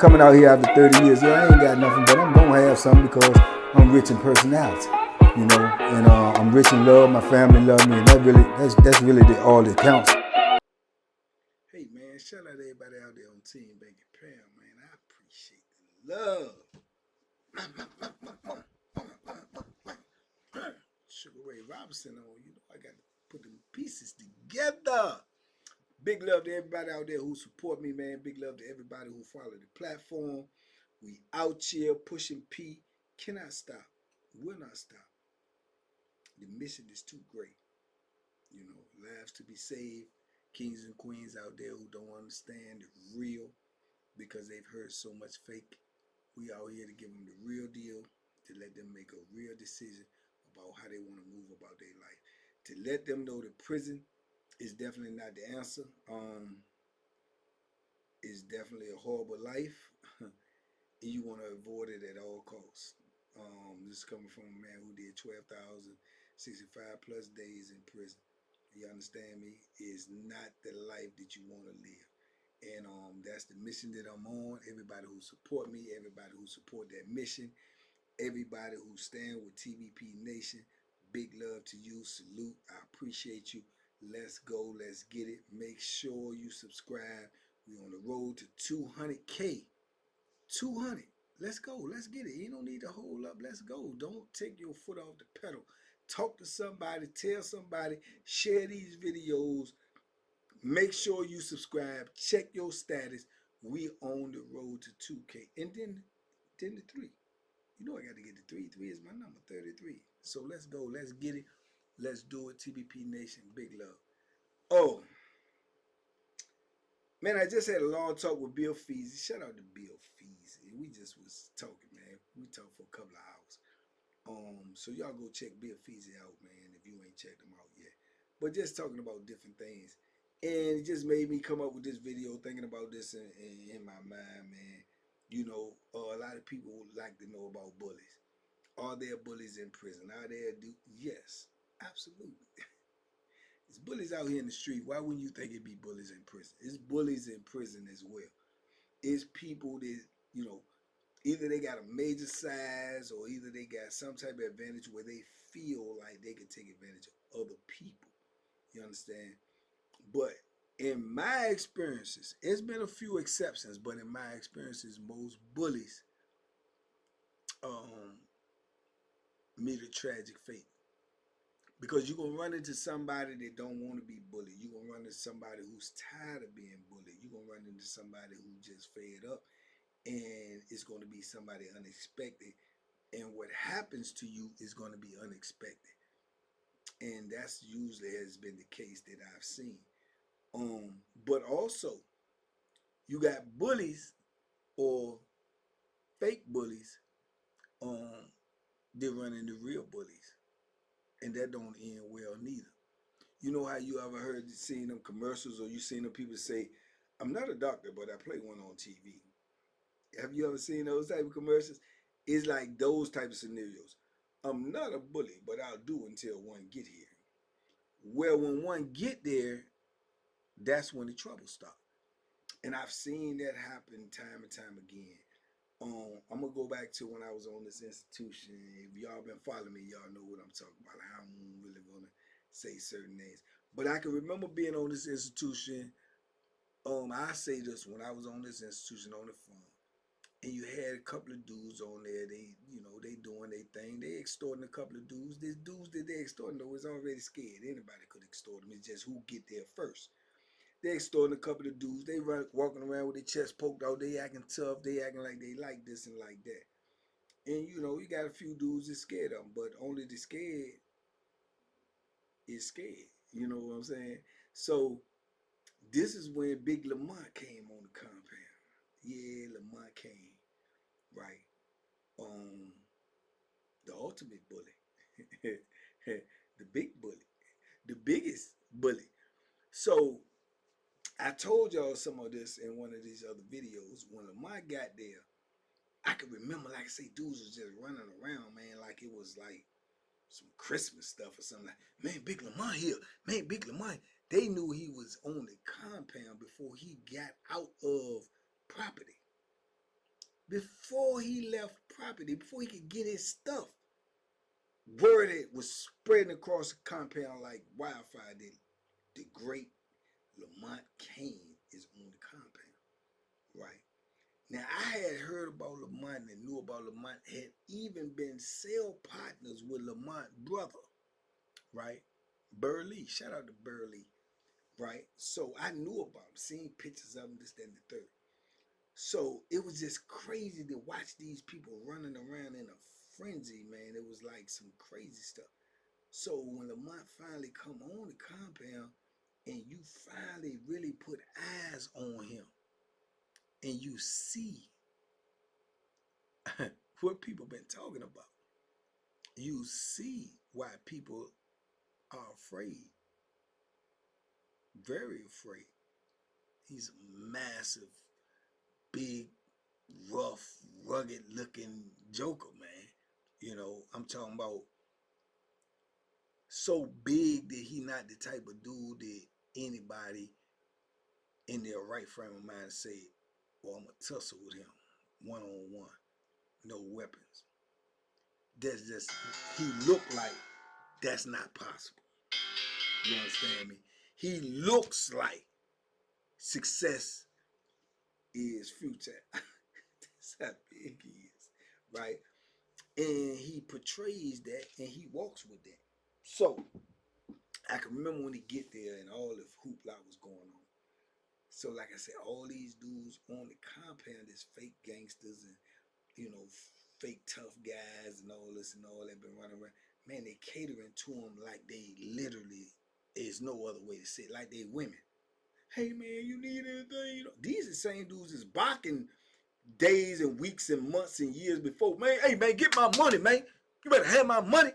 coming out here after 30 years. Yeah, I ain't got nothing, but I'm gonna have something because I'm rich in personality, you know, and I'm rich in love. My family love me, and that's really all that counts. Hey man, shout out to everybody out there on Team Banky Pound, man. I appreciate the love. Sugar Ray Robinson on, you know, I got to put them pieces together. Big love to everybody out there who support me, man. Big love to everybody who follow the platform. We out here pushing P. Cannot stop. Will not stop. The mission is too great. You know, lives to be saved. Kings and queens out there who don't understand the real because they've heard so much fake. We out here to give them the real deal, to let them make a real decision about how they want to move about their life. To let them know that prison is definitely not the answer. It's definitely a horrible life, and you want to avoid it at all costs. This is coming from a man who did 12,065 plus days in prison. You understand me? Is not the life that you want to live. And that's the mission that I'm on. Everybody who support me, everybody who support that mission, everybody who stand with TBP Nation, big love to you. Salute. I appreciate you. Let's go. Let's get it. Make sure you subscribe. We're on the road to 200K. 200. Let's go. Let's get it. You don't need to hold up. Let's go. Don't take your foot off the pedal. Talk to somebody. Tell somebody. Share these videos. Make sure you subscribe. Check your status. We on the road to 2K. And then the 3. You know I got to get the 3. 3 is my number, 33. So let's go. Let's get it. Let's do it. TBP Nation. Big love. Oh, man, I just had a long talk with Bill Feasy. Shout out to Bill Feasy. We just was talking, man. We talked for a couple of hours. So y'all go check Bill Feasy out, man, if you ain't checked him out yet. But just talking about different things. And it just made me come up with this video thinking about this in my mind, man. You know, a lot of people would like to know about bullies. Are there bullies in prison? Are there? Yes, absolutely. It's bullies out here in the street. Why wouldn't you think it'd be bullies in prison? It's bullies in prison as well. It's people that, you know, either they got a major size or either they got some type of advantage where they feel like they can take advantage of other people. You understand? But in my experiences, it's been a few exceptions, but in my experiences, most bullies meet a tragic fate. Because you're going to run into somebody that don't want to be bullied. You're going to run into somebody who's tired of being bullied. You're going to run into somebody who just fed up. And it's going to be somebody unexpected. And what happens to you is going to be unexpected. And that's usually has been the case that I've seen. But also, you got bullies or fake bullies that run into real bullies. And that don't end well neither. You know how you ever heard, seen them commercials or you seen them people say, I'm not a doctor, but I play one on TV. Have you ever seen those type of commercials? It's like those type of scenarios. I'm not a bully, but I'll do until one get here. Well, when one get there, that's when the trouble starts. And I've seen that happen time and time again. I'm going to go back to when I was on this institution. If y'all been following me, y'all know what I'm talking about. I'm really going to say certain names. But I can remember being on this institution. I say this, when I was on this institution on the phone, and you had a couple of dudes on there, they, you know, they doing their thing. They extorting a couple of dudes. These dudes that they extorting, though, is already scared. Anybody could extort them. It's just who get there first. They extorting a couple of dudes. They walking around with their chest poked out. They acting tough. They acting like they like this and like that. And, you know, you got a few dudes that scared them, but only the scared is scared. You know what I'm saying? So this is when Big Lamont came on the compound. Yeah, Lamont came, right? The ultimate bully, the big bully, the biggest bully. So I told y'all some of this in one of these other videos. When Lamont got there, I could remember, like I say, dudes was just running around, man, like it was like some Christmas stuff or something. Like, man, Big Lamont here. Man, Big Lamont. They knew he was on the compound before he got out of property. Before he left property, before he could get his stuff, word it was spreading across the compound like wildfire that the great Lamont Kane is on the compound, right? Now, I had heard about Lamont and knew about Lamont, had even been sale partners with Lamont's brother, right? Burley, shout out to Burley, right? So I knew about him, seen pictures of him, this, that, and the third. So it was just crazy to watch these people running around in a frenzy, man. It was like some crazy stuff. So when Lamont finally come on the compound and you finally really put eyes on him and you see what people been talking about, you see why people are afraid, very afraid. He's a massive, big, rough, rugged looking joker, man. You know, I'm talking about so big that he not the type of dude that anybody in their right frame of mind say, well, I'm gonna tussle with him one on one, no weapons. That's just, he looked like that's not possible. You understand me? He looks like success is futile. That's how big he is, right? And he portrays that and he walks with that. So I can remember when he get there and all the hoopla was going on. So like I said, all these dudes on the compound is fake gangsters and, you know, fake tough guys and all this and all that been running around. Man, they catering to them like they literally, is no other way to say it, like they women. Hey man, you need anything? You know, these are the same dudes is barking days and weeks and months and years before. Man, hey man, get my money, man. You better have my money.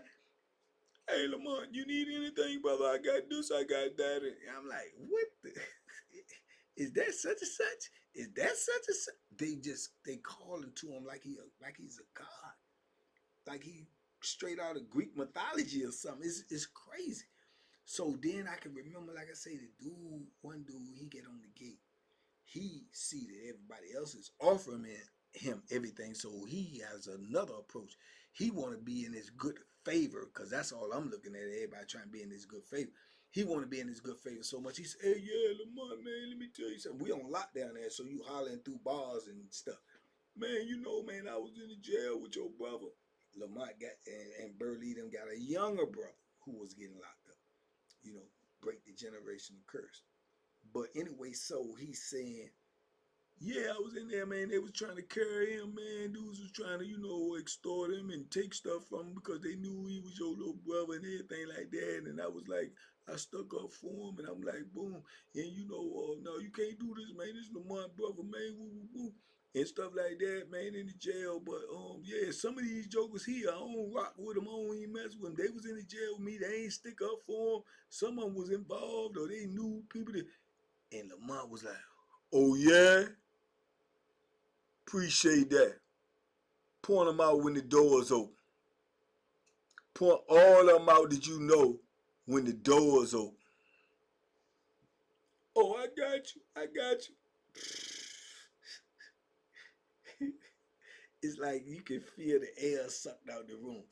Hey Lamont, you need anything, brother? I got this, I got that. And I'm like, what the? Is that such and such? Is that such and such? They calling to him like he's a god, like he straight out of Greek mythology or something. It's crazy. So then I can remember, like I say, one dude, he get on the gate. He see that everybody else is offering him everything, so he has another approach. He want to be in his good favor, because that's all I'm looking at, everybody trying to be in his good favor. He want to be in his good favor so much. He said, hey, yeah, Lamont, man, let me tell you something. We on lockdown there, so you hollering through bars and stuff. Man, you know, man, I was in the jail with your brother. Lamont got, and Burley them got a younger brother who was getting locked up. You know, break the generational curse. But anyway, so he's saying, yeah, I was in there, man. They was trying to carry him, man. Dudes was trying to, you know, extort him and take stuff from him because they knew he was your little brother and everything like that. And I was like, I stuck up for him, and I'm like, boom. And you know, no, you can't do this, man. This is Lamont brother, man. Woo, woo, woo. And stuff like that, man, in the jail. But yeah, some of these jokers here, I don't rock with them. I don't even mess with them. They was in the jail with me. They ain't stick up for them. Some of them was involved, or they knew people that. And Lamont was like, oh yeah. Appreciate that. Point them out when the door's open. Point all of them out that you know when the door's open. Oh, I got you. I got you. It's like you can feel the air sucked out the room.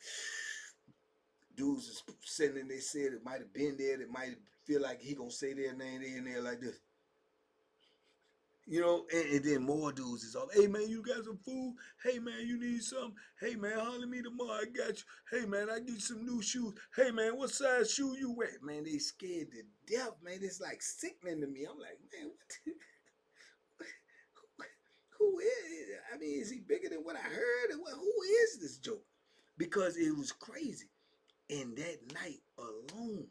Dudes is sitting in, they said it might have been there, that might feel like he gonna say their name, they in there like this. You know, and then more dudes is all, hey man, you got some food? Hey man, you need something? Hey man, holler me tomorrow, I got you. Hey man, I get you some new shoes. Hey man, what size shoe you wear? Man, they scared to death, man. It's like sickening to me. I'm like, man, who is, I mean, is he bigger than what I heard? Who is this joke? Because it was crazy. And that night alone,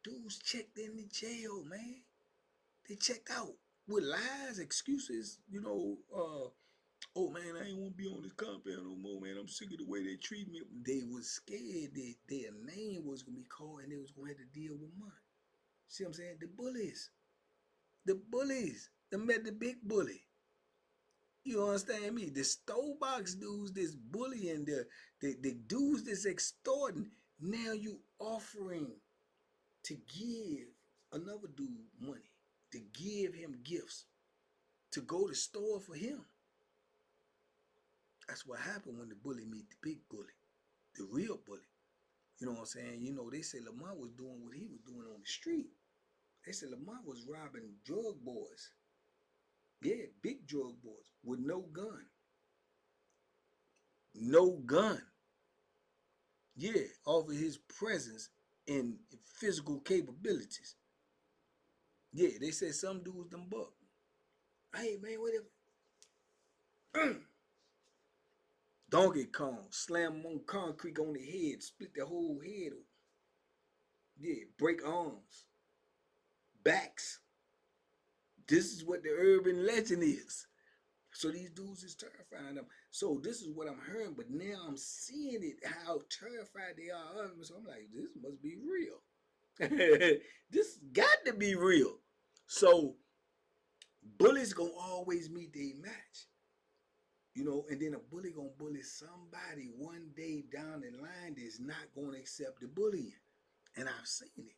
dudes checked in the jail, man. They checked out with lies, excuses, you know, oh man, I ain't want to be on this compound no more, man. I'm sick of the way they treat me. They was scared that their name was gonna be called and they was gonna have to deal with mine. See what I'm saying? The bullies. The bullies. They met the big bully. You understand me? The Stowbox dudes, this bullying, the dudes that's extorting. Now you offering to give another dude money, to give him gifts, to go to store for him. That's what happened when the bully meet the big bully, the real bully. You know what I'm saying? You know, they say Lamont was doing what he was doing on the street. They said Lamont was robbing drug boys. Yeah, big drug boys with no gun. No gun. Yeah, off of his presence and physical capabilities. Yeah, they said some dudes them buck. Hey man, whatever. Donkey Kong, slam him on concrete on the head, split the whole head open. Yeah, break arms, backs. This is what the urban legend is. So these dudes is terrifying them. So this is what I'm hearing, but now I'm seeing it, how terrified they are of him. So I'm like, this must be real. This got to be real. So bullies gonna always meet their match. You know, and then a bully gonna bully somebody one day down the line that's not gonna accept the bullying. And I've seen it.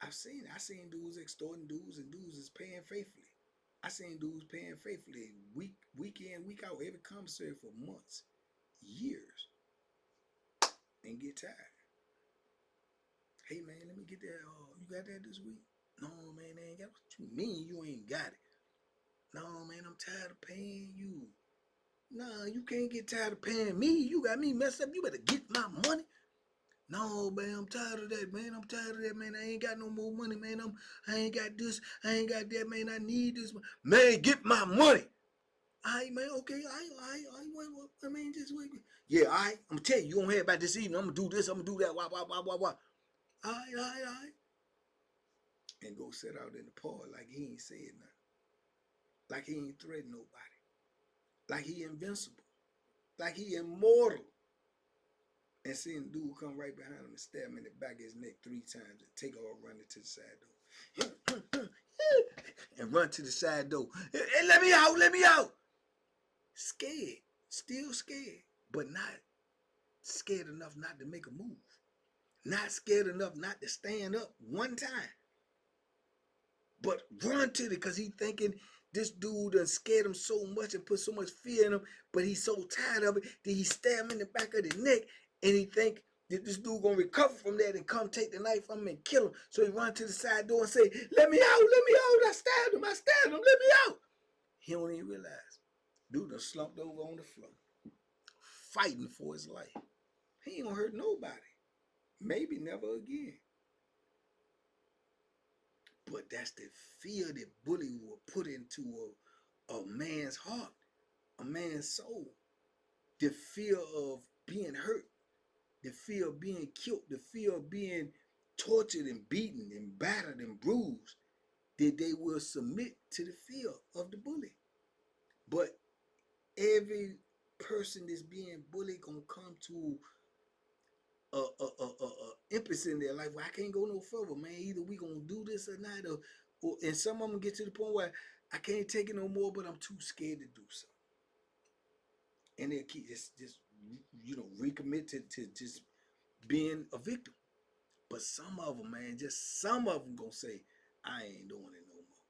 I've seen it. I seen dudes extorting dudes and dudes is paying faithfully. I seen dudes paying faithfully week in, week out, every commissary for months, years, and get tired. Hey man, let me get that. You got that this week? No man, they ain't got it. What you mean you ain't got it? No man, I'm tired of paying you. Nah, you can't get tired of paying me. You got me messed up. You better get my money. No, man, I'm tired of that, man. I'm tired of that, man. I ain't got no more money, man. I ain't got this. I ain't got that, man. I need this. Man, get my money. All right, man. Okay, I mean, just wait. Yeah, all right. I'm going to tell you, you don't hear about this evening. I'm going to do this. I'm going to do that. Why. All right. And go sit out in the park like he ain't said nothing. Like he ain't threatened nobody. Like he invincible. Like he immortal. And seeing the dude come right behind him and stab him in the back of his neck 3 times and take off running to the side door. And run to the side door. Hey, let me out. Scared. Still scared. But not scared enough not to make a move. Not scared enough not to stand up one time. But run to it because he thinking this dude done scared him so much and put so much fear in him, but he's so tired of it that he stab him in the back of the neck and he think that this dude gonna recover from that and come take the knife from him and kill him. So he run to the side door and say, let me out, I stabbed him, let me out. He don't even realize. Dude done slumped over on the floor, fighting for his life. He ain't gonna hurt nobody. Maybe never again. But that's the fear that bully will put into a man's heart, a man's soul. The fear of being hurt, the fear of being killed, the fear of being tortured and beaten and battered and bruised, that they will submit to the fear of the bully. But every person that's being bullied gonna come to a impasse in their life where I can't go no further, man. Either we gonna do this or not, or and some of them get to the point where I can't take it no more, but I'm too scared to do so. And they'll keep just recommit to just being a victim. But some of them, man, just some of them gonna say, I ain't doing it no more.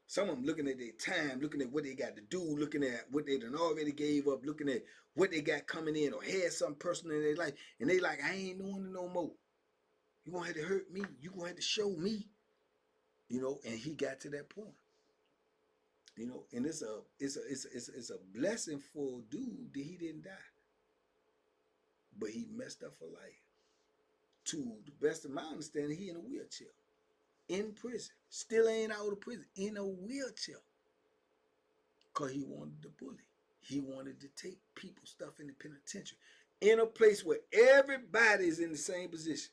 Some of them looking at their time, looking at what they got to do, looking at what they done already gave up, looking at what they got coming in or had something personal in their life, and they like, I ain't doing it no more. You gonna have to hurt me. You gonna have to show me. And he got to that point. And it's a blessing for a dude that he didn't die, but he messed up for life. To the best of my understanding, he in a wheelchair, in prison, still ain't out of prison, in a wheelchair, cause he wanted to bully. He wanted to take people's stuff in the penitentiary, in a place where everybody is in the same position.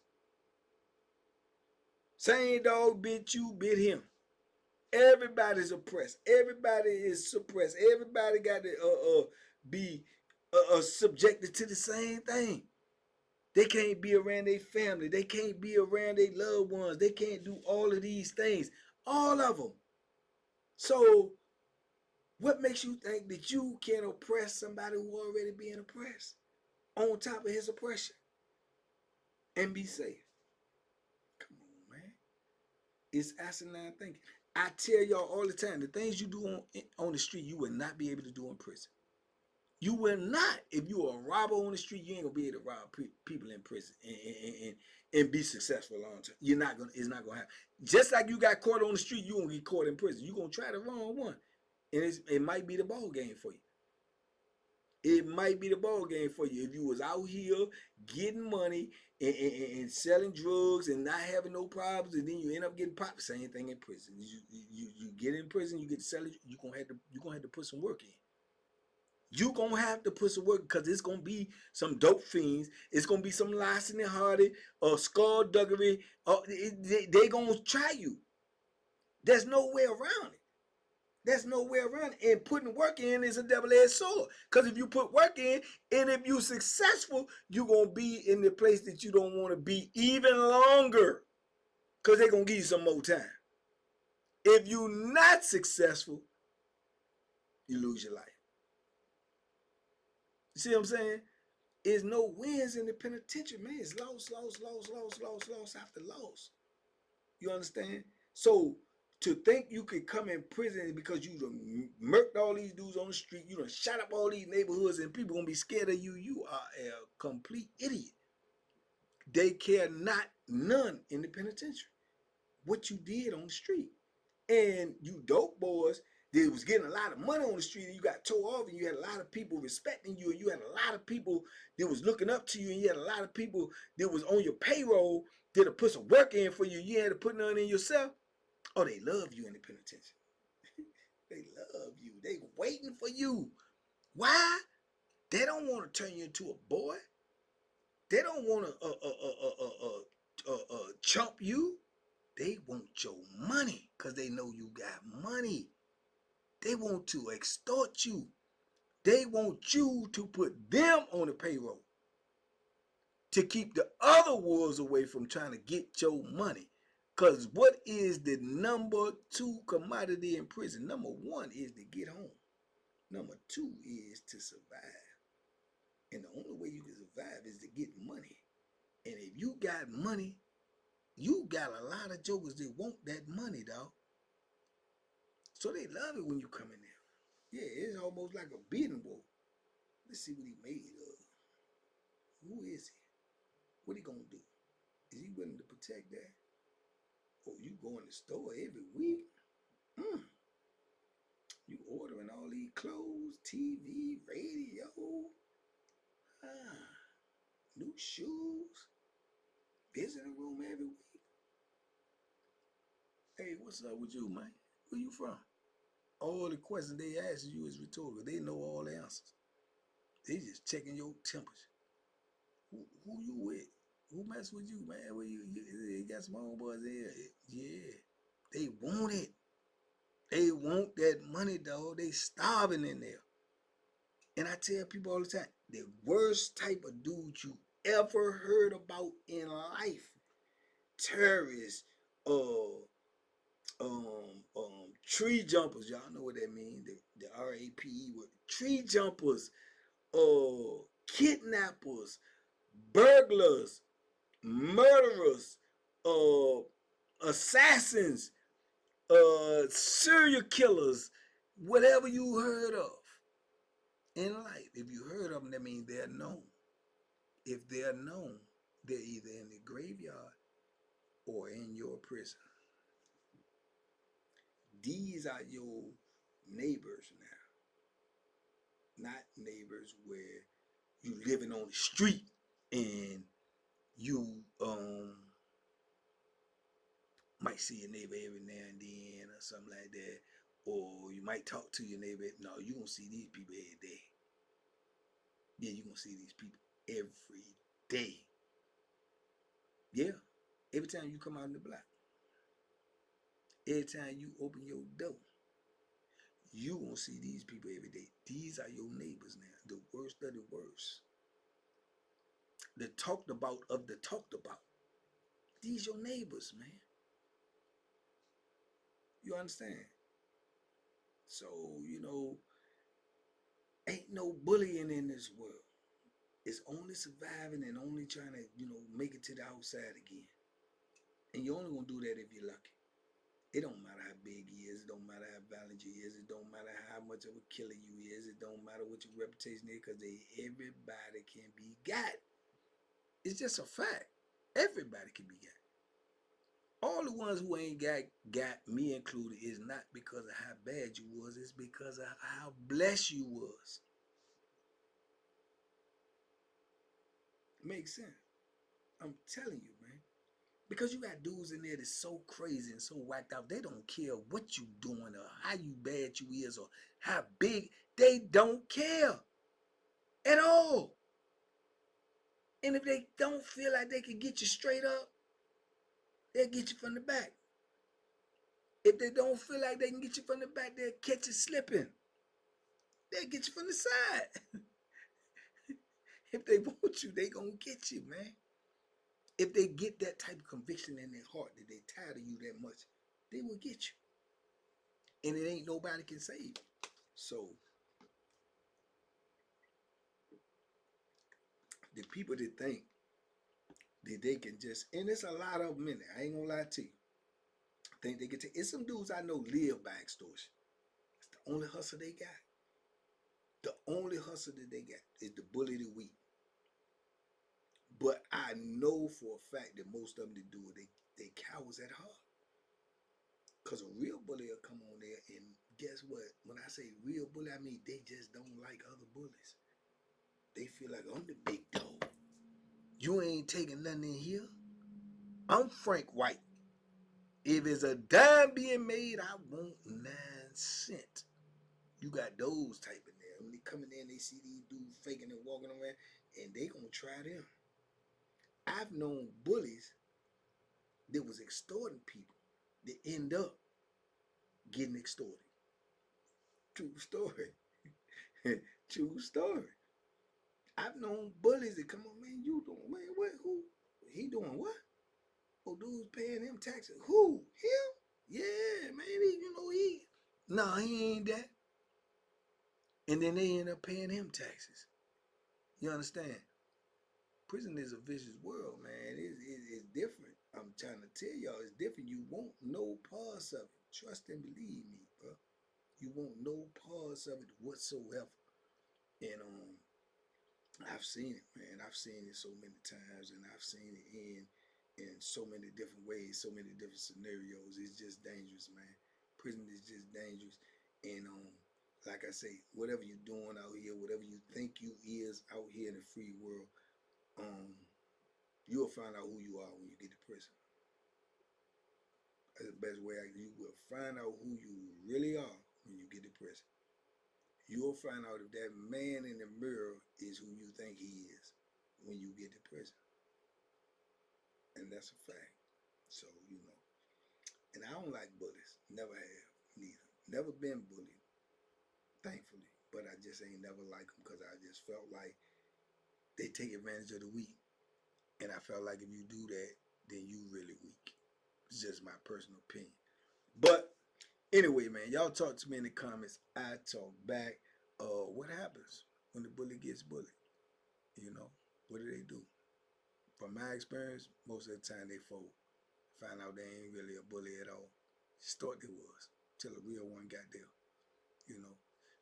Same dog bit you, bit him. Everybody's oppressed. Everybody is suppressed. Everybody got to be subjected to the same thing. They can't be around their family. They can't be around their loved ones. They can't do all of these things. All of them. So what makes you think that you can oppress somebody who already being oppressed on top of his oppression and be safe? Come on, man. It's asinine thinking. I tell y'all all the time, the things you do on the street, you will not be able to do in prison. You will not. If you are a robber on the street, you ain't gonna be able to rob people in prison and be successful long term. You're not gonna. It's not gonna happen. Just like you got caught on the street, you gonna get caught in prison. You gonna try the wrong one, and it might be the ball game for you. It might be the ball game for you if you was out here getting money and selling drugs and not having no problems, and then you end up getting popped. Same thing in prison. You get in prison, you get to sell it. You gonna have to put some work in. You gonna have to put some work because it's gonna be some dope fiends. It's gonna be some larceny hardy or skullduggery. They gonna try you. There's no way around it. There's no way around it. And putting work in is a double-edged sword. Because if you put work in, and if you're successful, you're gonna be in the place that you don't want to be even longer. Because they're gonna give you some more time. If you're not successful, you lose your life. You see what I'm saying? There's no wins in the penitentiary, man. It's loss after loss. You understand? So to think you could come in prison because you done murked all these dudes on the street, you done shot up all these neighborhoods, and people gonna be scared of you, you are a complete idiot. They care not none in the penitentiary what you did on the street. And you dope boys that was getting a lot of money on the street, and you got towed off, and you had a lot of people respecting you, and you had a lot of people that was looking up to you, and you had a lot of people that was on your payroll that to put some work in for you. You had to put none in yourself. Oh, they love you in the penitentiary. They love you. They waiting for you. Why? They don't want to turn you into a boy. They don't want to chump you. They want your money because they know you got money. They want to extort you. They want you to put them on the payroll to keep the other wolves away from trying to get your money. Because what is the number 2 commodity in prison? Number 1 is to get home. Number 2 is to survive. And the only way you can survive is to get money. And if you got money, you got a lot of jokers that want that money, dog. So they love it when you come in there. Yeah, it's almost like a bidding war. Let's see what he made of. Who is he? What he gonna do? Is he willing to protect that? Oh, you go in the store every week? You ordering all these clothes, TV, radio, new shoes, visiting room every week. Hey, what's up with you, man? Where you from? All the questions they ask you is rhetorical. They know all the answers. They just checking your temperature. Who you with? Who mess with you, man? Where you got some homeboys there? Yeah. They want it. They want that money, dog. They starving in there. And I tell people all the time, the worst type of dude you ever heard about in life, terrorists, tree jumpers. Y'all know what that means. The RAPE, tree jumpers, kidnappers, burglars, murderers, assassins, serial killers, whatever you heard of in life. If you heard of them, that means they're known. If they're known, they're either in the graveyard or in your prison. These are your neighbors now. Not neighbors where you living on the street and you might see your neighbor every now and then or something like that. Or you might talk to your neighbor. No, you're going to see these people every day. Yeah, you're going to see these people every day. Yeah, every time you come out in the block. Every time you open your door, you gonna see these people every day. These are your neighbors now. The worst of the worst. The talked about of the talked about. These your neighbors, man. You understand? So, ain't no bullying in this world. It's only surviving and only trying to, make it to the outside again. And you're only gonna do that if you're lucky. It don't matter how big he is. It don't matter how valiant you is. It don't matter how much of a killer you is. It don't matter what your reputation is, because everybody can be got. It's just a fact. Everybody can be got. All the ones who ain't got, me included, is not because of how bad you was. It's because of how blessed you was. Makes sense. I'm telling you, man. Because you got dudes in there that's so crazy and so whacked out. They don't care what you doing or how you bad you is or how big. They don't care at all. And if they don't feel like they can get you straight up, they'll get you from the back. If they don't feel like they can get you from the back, they'll catch you slipping. They'll get you from the side. If they want you, they gonna get you, man. If they get that type of conviction in their heart that they tired of you that much, they will get you. And it ain't nobody can save you. So, the people that think that they can just, and it's a lot of them in there, I ain't gonna lie to you, think they can take, it's some dudes I know live by extortion. It's the only hustle they got. The only hustle that they got is the bully of the week. But I know for a fact that most of them that do it, they cowards at heart. Because a real bully will come on there, and guess what? When I say real bully, I mean they just don't like other bullies. They feel like, I'm the big dog. You ain't taking nothing in here. I'm Frank White. If it's a dime being made, I want 9 cents. You got those type in there. When they come in there and they see these dudes faking and walking around, and they gonna try them. I've known bullies that was extorting people that end up getting extorted. True story. True story. I've known bullies that come on, man, you doing, man, what, who? He doing what? Oh, dude's paying him taxes. Who? Him? Yeah, man, nah, he ain't that. And then they end up paying him taxes. You understand? Prison is a vicious world, man. It's different. I'm trying to tell y'all, it's different. You won't know parts of it. Trust and believe me, bro. You won't know parts of it whatsoever. And I've seen it, man. I've seen it so many times, and I've seen it in so many different ways, so many different scenarios. It's just dangerous, man. Prison is just dangerous. And like I say, whatever you're doing out here, whatever you think you is out here in the free world, you'll find out who you are when you get to prison. That's the best way. You will find out who you really are when you get to prison. You'll find out if that man in the mirror is who you think he is when you get to prison. And that's a fact. So, you know. And I don't like bullies. Never have, neither. Never been bullied, thankfully. But I just ain't never liked them because I just felt like they take advantage of the weak. And I felt like if you do that, then you really weak. It's just my personal opinion. But anyway, man, y'all talk to me in the comments. I talk back. What happens when the bully gets bullied? You know, what do? From my experience, most of the time they fold. Find out they ain't really a bully at all. Just thought they was. Till a real one got there. You know.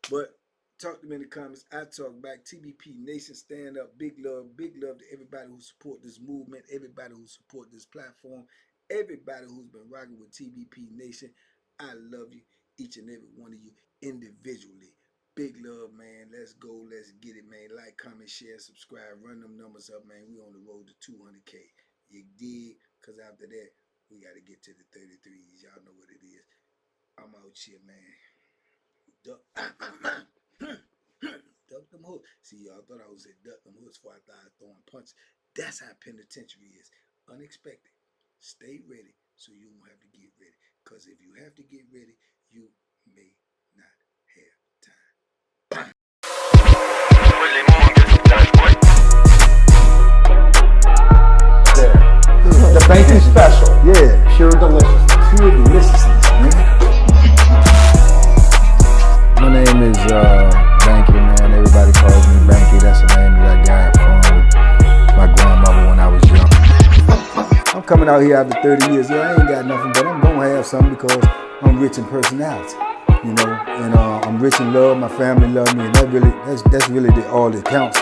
But talk to me in the comments. I talk back. TBP Nation, stand up. Big love to everybody who support this movement, everybody who support this platform, everybody who's been rocking with TBP Nation. I love you, each and every one of you individually. Big love, man. Let's go. Let's get it, man. Like, comment, share, subscribe. Run them numbers up, man. We on the road to 200K. You dig? Because after that, we got to get to the 33s. Y'all know what it is. I'm out here, man. Duck. Duck them hooks. See, y'all thought I was saying duck them hooks before I started throwing punches. That's how penitentiary is. Unexpected. Stay ready so you won't have to get ready. Because if you have to get ready, you may not have time. The bacon special. Yeah. Pure deliciousness. Pure deliciousness, man. My name is Banky, man. Everybody calls me Banky. That's the name that I got from my grandmother when I was young. I'm coming out here after 30 years. Yeah, I ain't got nothing, but I'm gonna have something because I'm rich in personality, you know, and I'm rich in love. My family love me, and that's really all that counts.